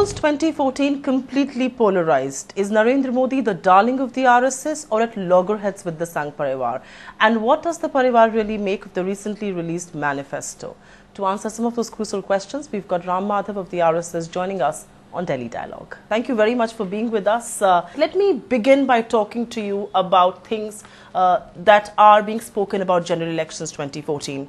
Elections 2014 completely polarized. Is Narendra Modi the darling of the RSS or at loggerheads with the Sangh Parivar? And what does the Parivar really make of the recently released manifesto? To answer some of those crucial questions, we've got Ram Madhav of the RSS joining us on Delhi Dialogue. Thank you very much for being with us. Let me begin by talking to you about things that are being spoken about general elections 2014.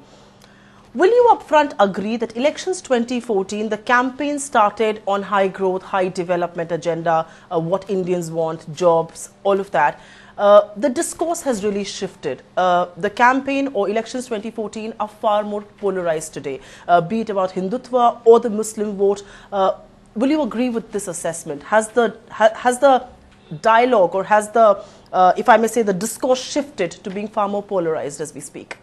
Will you upfront agree that elections 2014, the campaign started on high growth, high development agenda, what Indians want, jobs, all of that. The discourse has really shifted. The campaign or elections 2014 are far more polarized today, be it about Hindutva or the Muslim vote. Will you agree with this assessment? Has the dialogue or has the, if I may say, the discourse shifted to being far more polarized as we speak?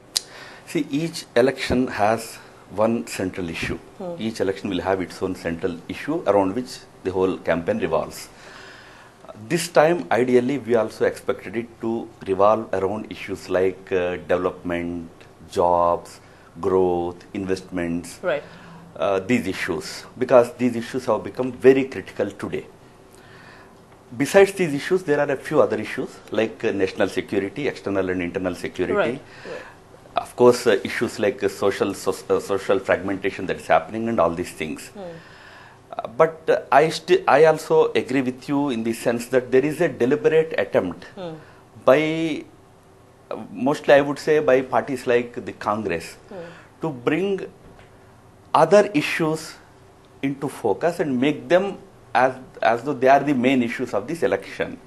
See, each election has one central issue. Each election will have its own central issue around which the whole campaign revolves. This time, ideally, we also expected it to revolve around issues like development, jobs, growth, investments, right. These issues, because these issues have become very critical today. Besides these issues, there are a few other issues like national security, external and internal security. Right. Of course, issues like social fragmentation that is happening and all these things. But I also agree with you in the sense that there is a deliberate attempt by, mostly I would say by parties like the Congress, to bring other issues into focus and make them as though they are the main issues of this election.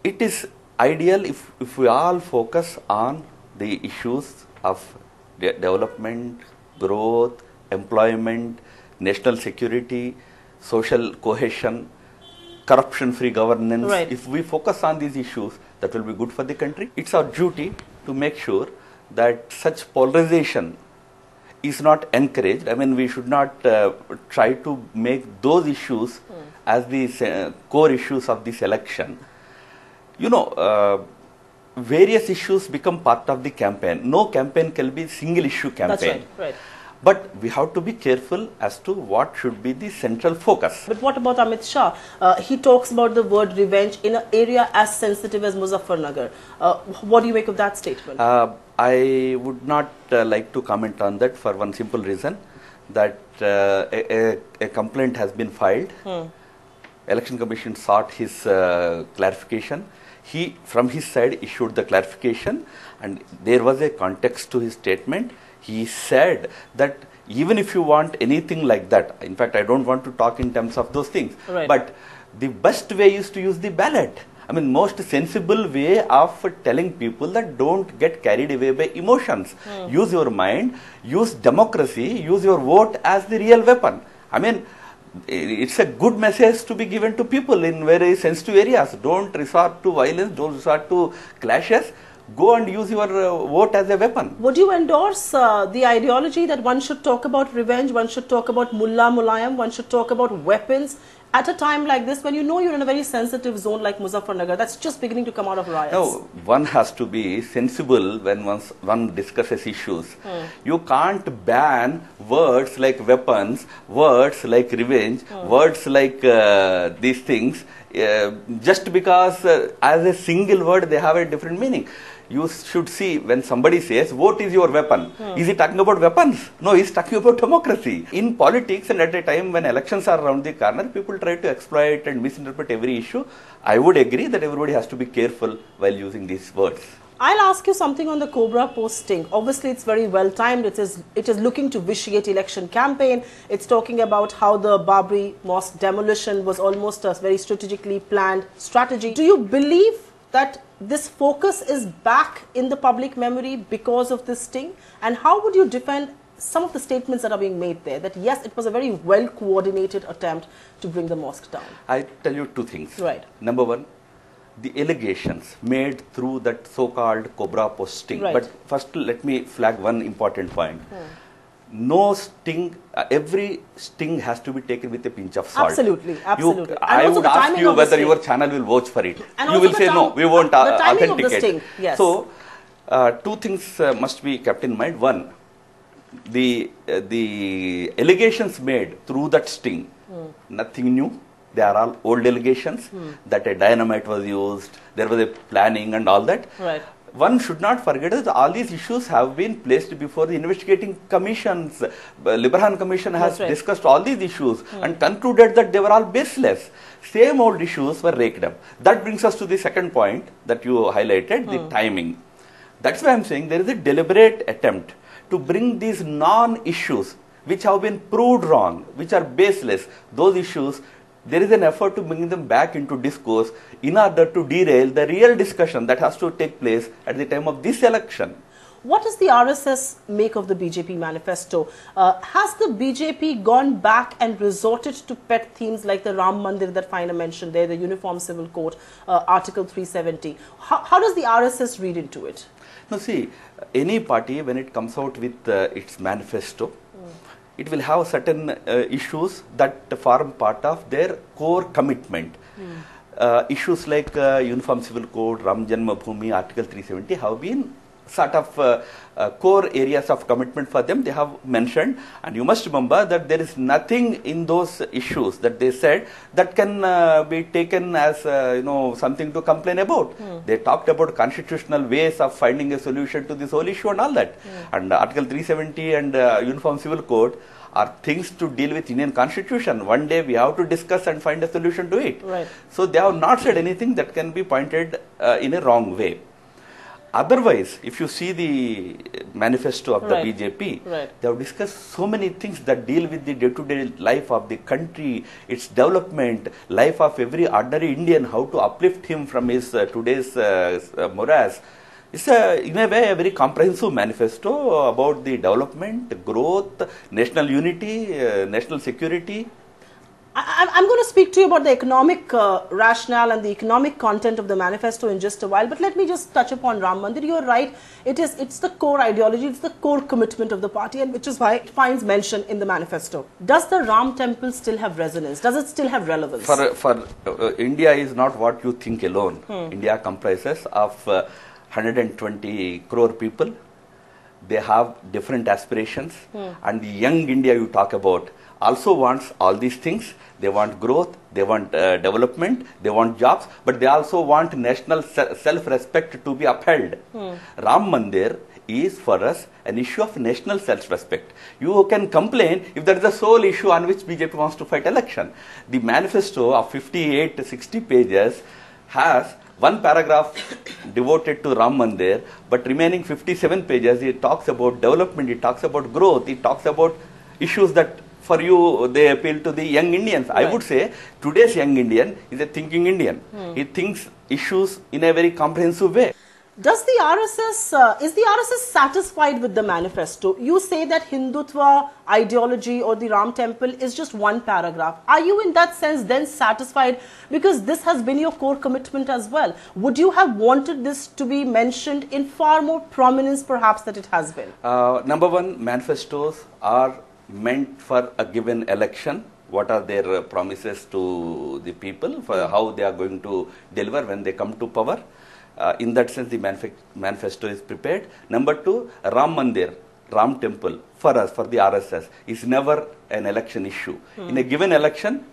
It is ideal if we all focus on the issues of development, growth, employment, national security, social cohesion, corruption-free governance. Right. If we focus on these issues, that will be good for the country. It's our duty to make sure that such polarization is not encouraged. I mean, we should not try to make those issues as the core issues of this election. You know, various issues become part of the campaign. No campaign can be single issue campaign. That's right, right. But we have to be careful as to what should be the central focus. But what about Amit Shah? He talks about the word revenge in an area as sensitive as Muzaffarnagar. What do you make of that statement? I would not like to comment on that for one simple reason, that a complaint has been filed. Election Commission sought his clarification. He, from his side, issued the clarification, and there was a context to his statement. He said that even if you want anything like that, in fact, I don't want to talk in terms of those things, right. But the best way is to use the ballot. I mean, most sensible way of telling people that don't get carried away by emotions. Use your mind, use democracy, use your vote as the real weapon. I mean, it's a good message to be given to people in very sensitive areas. Don't resort to violence, don't resort to clashes. Go and use your vote as a weapon. Would you endorse the ideology that one should talk about revenge, one should talk about Mullah Mulayam, one should talk about weapons at a time like this when you know you're in a very sensitive zone like Muzaffarnagar that's just beginning to come out of riots? No, one has to be sensible when one discusses issues. You can't ban words like weapons, words like revenge, words like these things just because as a single word they have a different meaning. You should see when somebody says vote is your weapon. Is he talking about weapons? No, he's talking about democracy. In politics and at a time when elections are around the corner, people try to exploit and misinterpret every issue. I would agree that everybody has to be careful while using these words. I'll ask you something on the Cobra posting. Obviously, it's very well timed. It is looking to vitiate election campaign. It's talking about how the Babri mosque demolition was almost a very strategically planned strategy. Do you believe that this focus is back in the public memory because of this sting? And how would you defend some of the statements that are being made there, that yes, it was a very well coordinated attempt to bring the mosque down? I tell you two things. Right. Number one, the allegations made through that so-called Cobra posting. Right. But first, let me flag one important point. No sting, every sting has to be taken with a pinch of salt. Absolutely, absolutely. I would ask you whether your channel will vouch for it. And you will say no, we won't authenticate. Sting, yes. So, two things must be kept in mind. One, the allegations made through that sting, nothing new. They are all old allegations that a dynamite was used, there was a planning and all that. Right. One should not forget that all these issues have been placed before the investigating commissions. Librhan Commission has discussed all these issues and concluded that they were all baseless. Same old issues were raked up. That brings us to the second point that you highlighted, the timing. That's why I'm saying there is a deliberate attempt to bring these non-issues which have been proved wrong, which are baseless, those issues. There is an effort to bring them back into discourse in order to derail the real discussion that has to take place at the time of this election. What does the RSS make of the BJP manifesto? Has the BJP gone back and resorted to pet themes like the Ram Mandir that Fina mentioned there, the Uniform Civil Code, Article 370? How does the RSS read into it? Now see, any party when it comes out with its manifesto, it will have certain issues that form part of their core commitment. Issues like Uniform Civil Code, Ram Janmabhoomi, Article 370 have been sort of core areas of commitment for them. They have mentioned, and you must remember that there is nothing in those issues that they said that can be taken as something to complain about. They talked about constitutional ways of finding a solution to this whole issue and all that. And Article 370 and Uniform Civil Code are things to deal with Indian Constitution. One day we have to discuss and find a solution to it. Right. So they have not said anything that can be pointed in a wrong way. Otherwise, if you see the manifesto of the BJP, they have discussed so many things that deal with the day-to-day life of the country, its development, life of every ordinary Indian, how to uplift him from his today's morass. It's in a way a very comprehensive manifesto about the development, growth, national unity, national security. I'm going to speak to you about the economic rationale and the economic content of the manifesto in just a while, but let me just touch upon Ram Mandir. You're right, it's the core ideology, it's the core commitment of the party, and which is why it finds mention in the manifesto. Does the Ram temple still have resonance? Does it still have relevance? For India is not what you think alone. India comprises of 120 crore people. They have different aspirations, and the young India you talk about also wants all these things. They want growth, they want development, they want jobs, but they also want national self-respect to be upheld. Ram Mandir is for us an issue of national self-respect. You can complain if that is the sole issue on which BJP wants to fight election. The manifesto of 58 to 60 pages has one paragraph devoted to Ram Mandir, but remaining 57 pages, it talks about development, it talks about growth, it talks about issues that for you they appeal to the young Indians. I would say today's young Indian is a thinking Indian. He thinks issues in a very comprehensive way. Does the RSS, is the RSS satisfied with the manifesto? You say that Hindutva ideology or the Ram temple is just one paragraph. Are you in that sense then satisfied? Because this has been your core commitment as well. Would you have wanted this to be mentioned in far more prominence perhaps that it has been? Number one, manifestos are meant for a given election. What are their promises to the people, for how they are going to deliver when they come to power? In that sense, the manifesto is prepared. Number two, Ram Mandir, Ram temple, for us, for the RSS, is never an election issue. In a given election,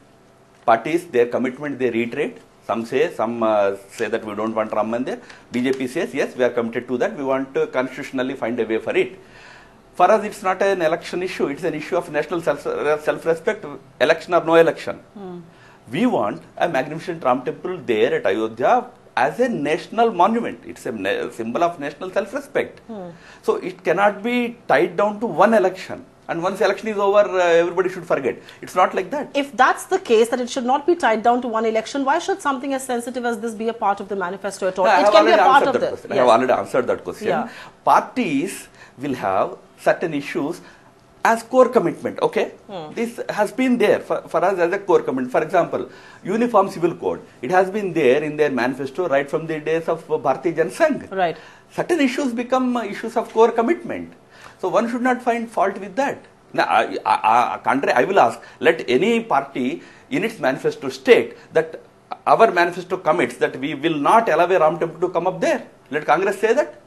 parties, their commitment, they reiterate. Some say that we don't want Ram Mandir. BJP says, yes, we are committed to that. We want to constitutionally find a way for it. For us, it's not an election issue. It's an issue of national self-respect, election or no election. We want a magnificent Ram temple there at Ayodhya as a national monument. It's a symbol of national self-respect. So it cannot be tied down to one election. And once election is over, everybody should forget. It's not like that. If that's the case, that it should not be tied down to one election, why should something as sensitive as this be a part of the manifesto at all? No, it can be a part of this. I have already answered that question. Yeah. Parties will have certain issues as core commitment, okay? This has been there for us as a core commitment. For example, Uniform Civil Code, it has been there in their manifesto right from the days of Bharatiya Janata Sangh. Right. Certain issues become issues of core commitment. So one should not find fault with that. Now, I will ask, let any party in its manifesto state that our manifesto commits that we will not allow a Ram temple to come up there. Let Congress say that.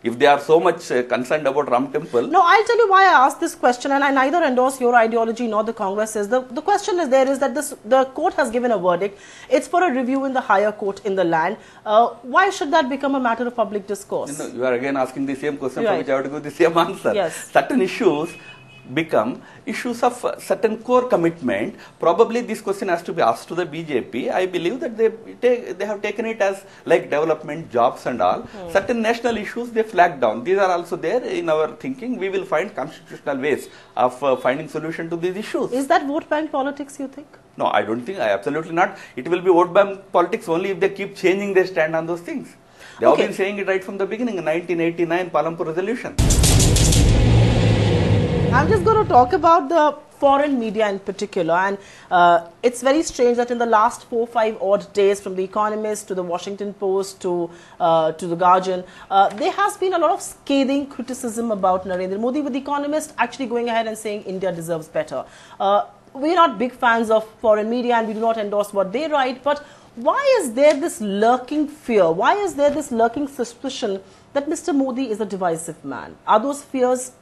If they are so much concerned about Ram Temple. No, I'll tell you why I asked this question, and I neither endorse your ideology nor the Congress's. The question is that the court has given a verdict. It's for a review in the higher court in the land. Why should that become a matter of public discourse? No, you are again asking the same question for which I have to give the same answer. Yes. Certain issues become issues of certain core commitment. Probably this question has to be asked to the BJP. I believe that they have taken it as like development, jobs and all. Certain national issues they flagged down. These are also there in our thinking. We will find constitutional ways of finding solution to these issues. Is that vote bank politics, you think? No, I don't think. Absolutely not. It will be vote bank politics only if they keep changing their stand on those things. They have been saying it right from the beginning in 1989 Palampur resolution. I'm just going to talk about the foreign media in particular, and it's very strange that in the last 4-5 odd days, from The Economist to the Washington Post to the Guardian, there has been a lot of scathing criticism about Narendra Modi, with The Economist actually going ahead and saying India deserves better. We're not big fans of foreign media and we do not endorse what they write, but why is there this lurking fear? Why is there this lurking suspicion that Mr. Modi is a divisive man? Are those fears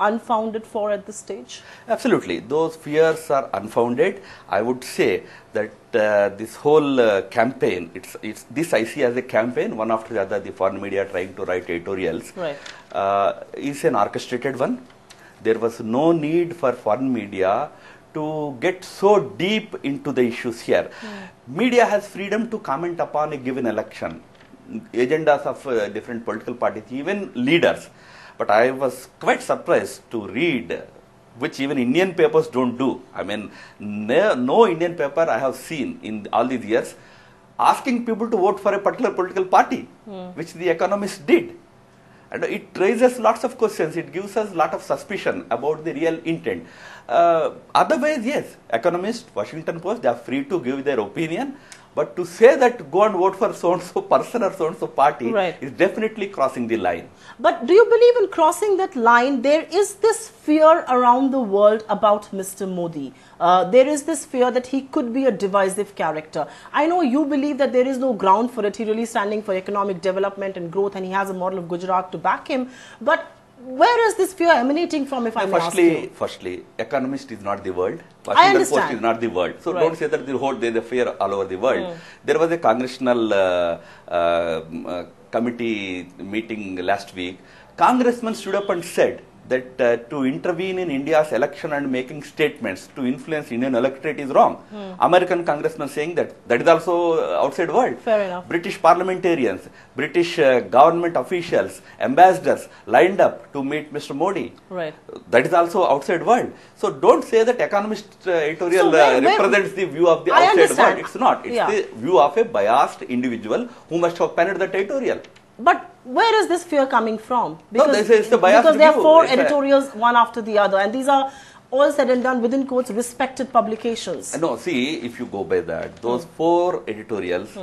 unfounded for at this stage? Absolutely. Those fears are unfounded. I would say that this whole campaign, this I see as a campaign, one after the other, the foreign media trying to write editorials, is an orchestrated one. There was no need for foreign media to get so deep into the issues here. Media has freedom to comment upon a given election, agendas of different political parties, even leaders. But I was quite surprised to read, which even Indian papers don't do. I mean, no Indian paper I have seen in all these years asking people to vote for a particular political party, which The Economist did. And it raises lots of questions. It gives us a lot of suspicion about the real intent. Otherwise, yes, Economist, Washington Post, they are free to give their opinion. But to say that go and vote for so-and-so person or so-and-so party is definitely crossing the line. But do you believe in crossing that line? There is this fear around the world about Mr. Modi. There is this fear that he could be a divisive character. I know you believe that there is no ground for it. He's really standing for economic development and growth, and he has a model of Gujarat to back him. But where is this fear emanating from, if I may ask you? Firstly, Economist is not the world. Washington Post is not the world. So don't say that there is a fear all over the world. There was a congressional committee meeting last week. Congressman stood up and said that to intervene in India's election and making statements to influence Indian electorate is wrong. American congressman saying that is also outside world. Fair enough. British parliamentarians, British government officials, ambassadors lined up to meet Mr. Modi. That is also outside world. So don't say that Economist editorial represents the view of the outside world. It's not. It's the view of a biased individual who must have penned that editorial. But where is this fear coming from? Because, it's the biased because there view. are 4 editorials, one after the other, and these are all said and done within quotes respected publications. No, see, if you go by that, those 4 editorials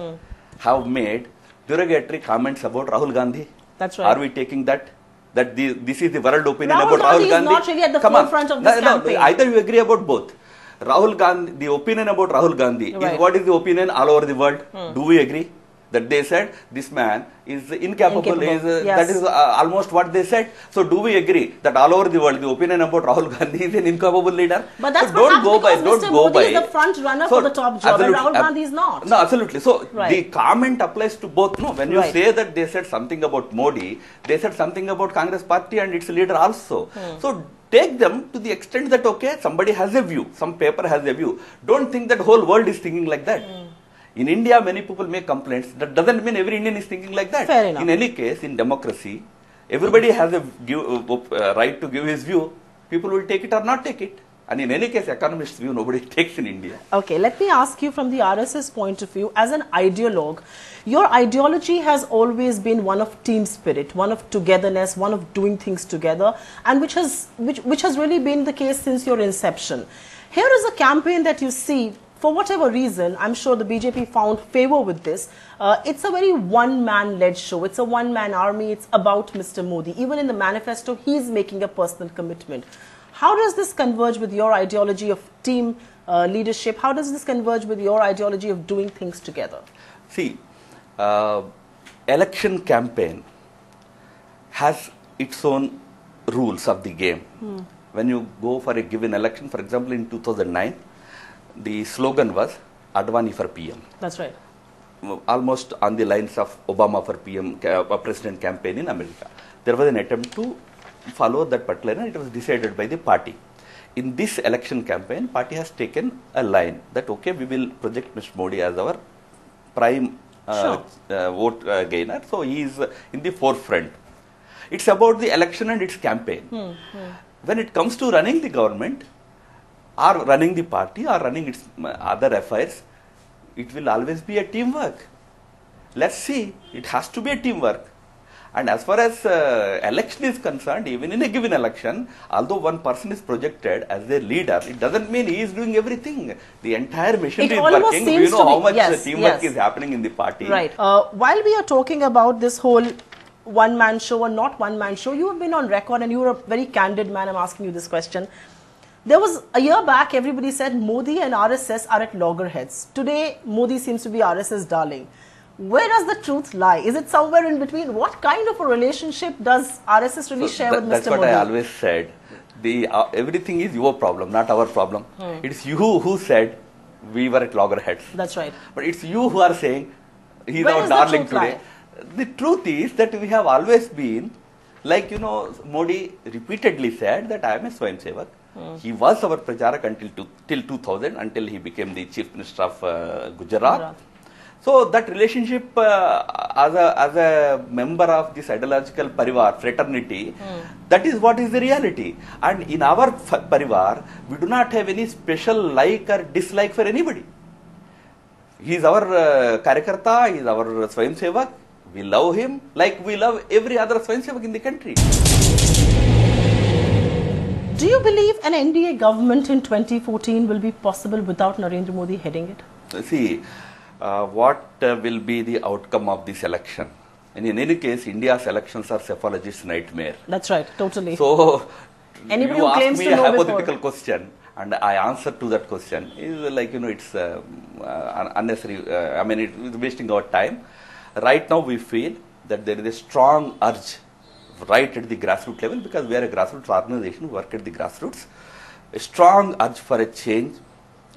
have made derogatory comments about Rahul Gandhi. That's right. Are we taking that? That this is the world opinion Rahul about Rahul Gandhi? Is not really at the forefront of this campaign. Either you agree about both. Rahul Gandhi, the opinion about Rahul Gandhi is what is the opinion all over the world. Do we agree? That they said this man is incapable. That is almost what they said. So do we agree that all over the world the opinion about Rahul Gandhi is an incapable leader? But that's so don't go by. Mr. Modi is the front runner for the top job, and Rahul Gandhi is not. No, absolutely. So the comment applies to both. No, when you say that they said something about Modi, they said something about Congress party and its leader also. So take them to the extent that somebody has a view, some paper has a view. Don't think that whole world is thinking like that. In India, many people make complaints. That doesn't mean every Indian is thinking like that. Fair enough. In any case, in democracy, everybody has a right to give his view. People will take it or not take it. And in any case, Economist's view, nobody takes in India. Okay, let me ask you from the RSS point of view, as an ideologue, your ideology has always been one of team spirit, one of togetherness, one of doing things together, and which has really been the case since your inception. Here is a campaign that you see. For whatever reason, I'm sure the BJP found favor with this. It's a very one-man-led show. It's a one-man army. It's about Mr. Modi. Even in the manifesto, he's making a personal commitment. How does this converge with your ideology of team leadership? How does this converge with your ideology of doing things together? See, election campaign has its own rules of the game. When you go for a given election, for example, in 2009, the slogan was Advani for PM. That's right. Almost on the lines of Obama for PM, president campaign in America. There was an attempt to follow that particular line. It was decided by the party. In this election campaign, party has taken a line that, okay, we will project Mr. Modi as our prime vote gainer. So he is in the forefront. It's about the election and its campaign. When it comes to running the government, or running the party, or running its other affairs, it will always be a teamwork. Let's see, it has to be a teamwork. And as far as election is concerned, even in a given election, although one person is projected as their leader, it doesn't mean he is doing everything. The entire machinery is working. We know how much teamwork is happening in the party. Right. While we are talking about this whole one-man show or not one-man show, you have been on record and you were a very candid man. I'm asking you this question. There was a year back, everybody said Modi and RSS are at loggerheads. Today, Modi seems to be RSS darling. Where does the truth lie? Is it somewhere in between? What kind of a relationship does RSS really share with Mr. Modi? That's what I always said. Everything is your problem, not our problem. It's you who said we were at loggerheads. That's right. But it's you who are saying he's our darling today. The truth is that we have always been, like, Modi repeatedly said that I am a swayam Sewak. He was our pracharak till 2000, until he became the chief minister of Gujarat. So that relationship as a member of this ideological parivar, fraternity, that is what is the reality. And in our parivar, we do not have any special like or dislike for anybody. He is our karyakarta, he is our swayam Sewak. We love him like we love every other swayam Sewak in the country. Do you believe an NDA government in 2014 will be possible without Narendra Modi heading it? See, what will be the outcome of this election? And in any case, India's elections are cephalogist's nightmare. That's right, totally. So, anybody you who claims ask me to know a hypothetical before. question, and I answer to that question is like, it's unnecessary. I mean, it is wasting our time. Right now, we feel that there is a strong urge right at the grassroots level, because we are a grassroots organization, we work at the grassroots. A strong urge for a change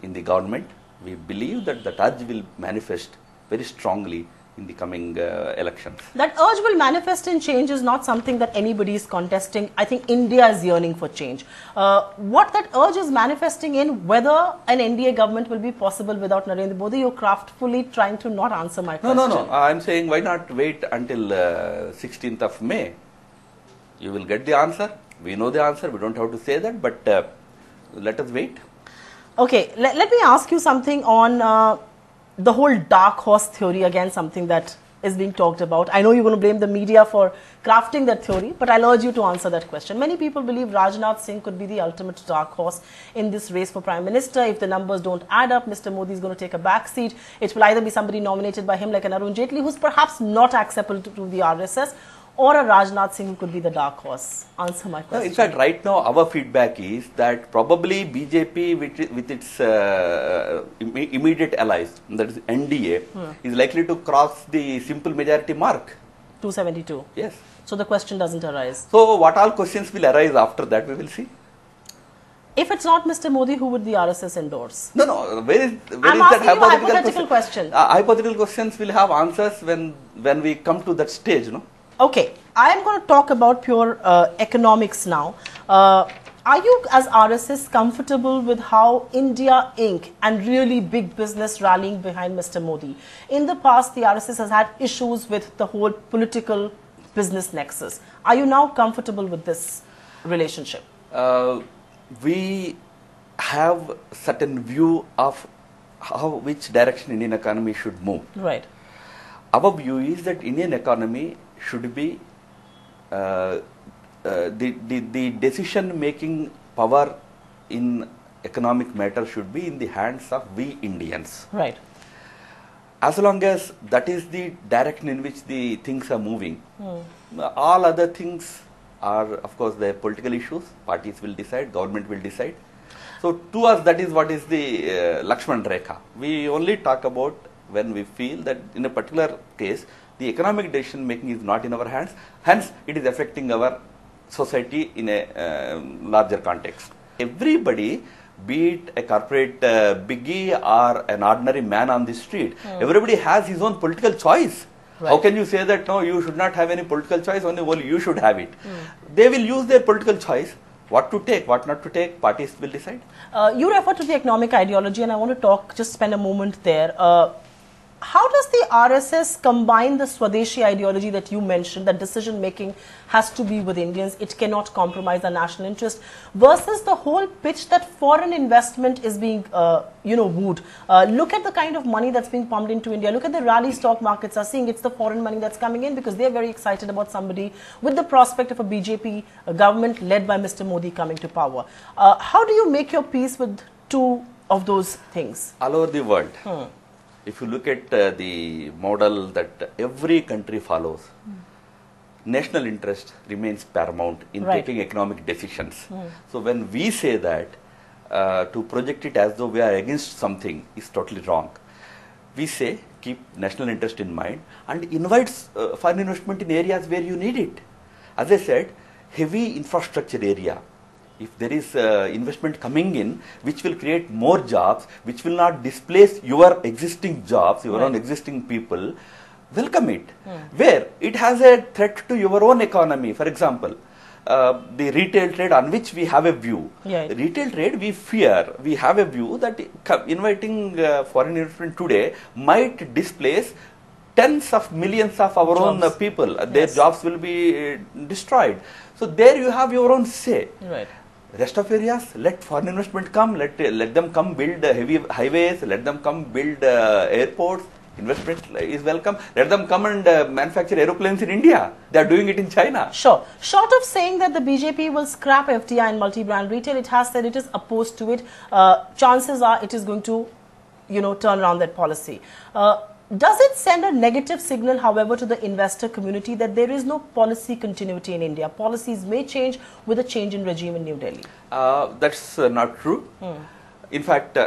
in the government. We believe that that urge will manifest very strongly in the coming elections. That urge will manifest in change is not something that anybody is contesting. I think India is yearning for change. What that urge is manifesting in, whether an NDA government will be possible without Narendra Modi, you're craftfully trying to not answer my question. No. I'm saying, why not wait until 16th of May? You will get the answer. We know the answer. We don't have to say that, but let us wait. Okay, let me ask you something on the whole dark horse theory, again something that is being talked about. I know you're going to blame the media for crafting that theory, but I'll urge you to answer that question. Many people believe Rajnath Singh could be the ultimate dark horse in this race for Prime Minister. If the numbers don't add up, Mr. Modi is going to take a back seat. It will either be somebody nominated by him like an Arun Jaitley, who's perhaps not acceptable to the RSS, or a Rajnath Singh who could be the dark horse. Answer my question. In fact, right now our feedback is that probably BJP with its immediate allies, that is NDA, is likely to cross the simple majority mark. 272. Yes. So the question doesn't arise. So what all questions will arise after that, we will see. If it's not Mr. Modi, who would the RSS endorse? No. Where is I'm that hypothetical question? Hypothetical questions will have answers when we come to that stage, no? Okay, I am going to talk about pure economics now. Are you as RSS comfortable with how India Inc. and really big business rallying behind Mr. Modi? In the past, the RSS has had issues with the whole political business nexus. Are you now comfortable with this relationship? We have certain view of which direction Indian economy should move. Right. Our view is that Indian economy should be the decision-making power in economic matter should be in the hands of we Indians. Right. As long as that is the direction in which the things are moving, all other things are, of course, the political issues. Parties will decide, government will decide. So to us, that is what is the Lakshman Rekha. We only talk about when we feel that in a particular case, the economic decision making is not in our hands. Hence, it is affecting our society in a larger context. Everybody, be it a corporate biggie or an ordinary man on the street, everybody has his own political choice. Right. How can you say that, no, you should not have any political choice, only you should have it? They will use their political choice. What to take, what not to take, parties will decide. You refer to the economic ideology, and I want to just spend a moment there. How does the RSS combine the Swadeshi ideology that you mentioned, that decision making has to be with Indians, it cannot compromise our national interest, versus the whole pitch that foreign investment is being, wooed? Look at the kind of money that's being pumped into India. Look at the rally stock markets are seeing. It's the foreign money that's coming in because they're very excited about somebody with the prospect of a BJP government led by Mr. Modi coming to power. How do you make your peace with two of those things? All over the world. If you look at the model that every country follows, national interest remains paramount in taking economic decisions. So when we say that, to project it as though we are against something is totally wrong. We say keep national interest in mind and invite foreign investment in areas where you need it. As I said, heavy infrastructure area. If there is investment coming in, which will create more jobs, which will not displace your existing jobs, your own existing people, welcome it. Where it has a threat to your own economy. For example, the retail trade on which we have a view. Retail trade, we have a view that inviting foreign investment today might displace tens of millions of our own people. Their jobs will be destroyed. So there you have your own say. Rest of areas, let foreign investment come, let them come build heavy highways, let them come build airports. Investment is welcome. Let them come and manufacture aeroplanes in India. They are doing it in China. Sure. Short of saying that the BJP will scrap FDI and multi-brand retail, it has said it is opposed to it. Chances are it is going to, turn around that policy. Does it send a negative signal, however, to the investor community that there is no policy continuity in India? Policies may change with a change in regime in New Delhi. That's not true. In fact,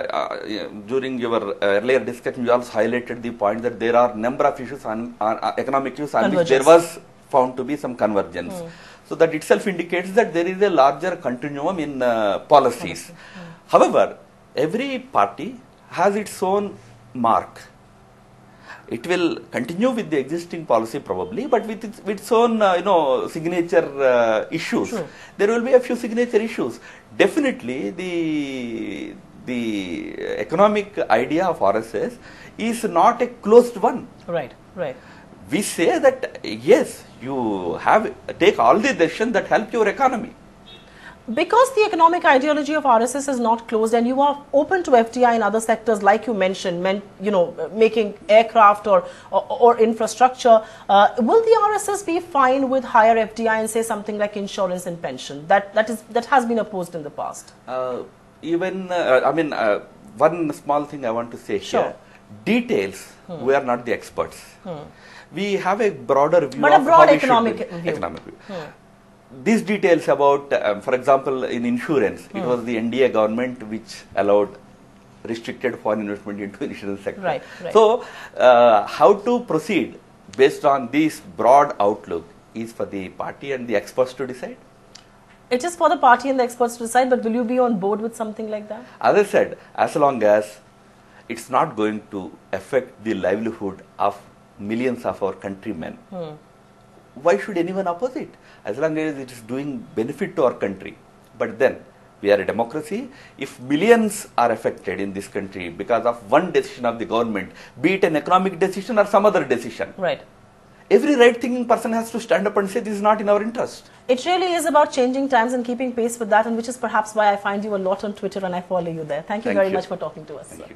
during your earlier discussion, you also highlighted the point that there are number of issues on economic issues on which there was found to be some convergence. So that itself indicates that there is a larger continuum in policies. However, every party has its own mark. It will continue with the existing policy probably, but with its own, signature issues. There will be a few signature issues. Definitely, the economic idea of RSS is not a closed one. Right. We say that yes, you take all the decisions that help your economy. Because the economic ideology of RSS is not closed and you are open to FDI in other sectors like you mentioned, making aircraft or infrastructure, will the RSS be fine with higher FDI and say something like insurance and pension? That has been opposed in the past. One small thing I want to say here. Details, we are not the experts. We have a broader view of broad economic view. These details about, for example, in insurance, it was the NDA government which restricted foreign investment into insurance sector. Right. So, how to proceed based on this broad outlook is for the party and the experts to decide. It is for the party and the experts to decide, but will you be on board with something like that? As I said, as long as it's not going to affect the livelihood of millions of our countrymen, why should anyone oppose it? As long as it is doing benefit to our country. But then, we are a democracy. If millions are affected in this country because of one decision of the government, be it an economic decision or some other decision, every right-thinking person has to stand up and say this is not in our interest. It really is about changing times and keeping pace with that, and which is perhaps why I find you a lot on Twitter and I follow you there. Thank you very much for talking to us. Thank you.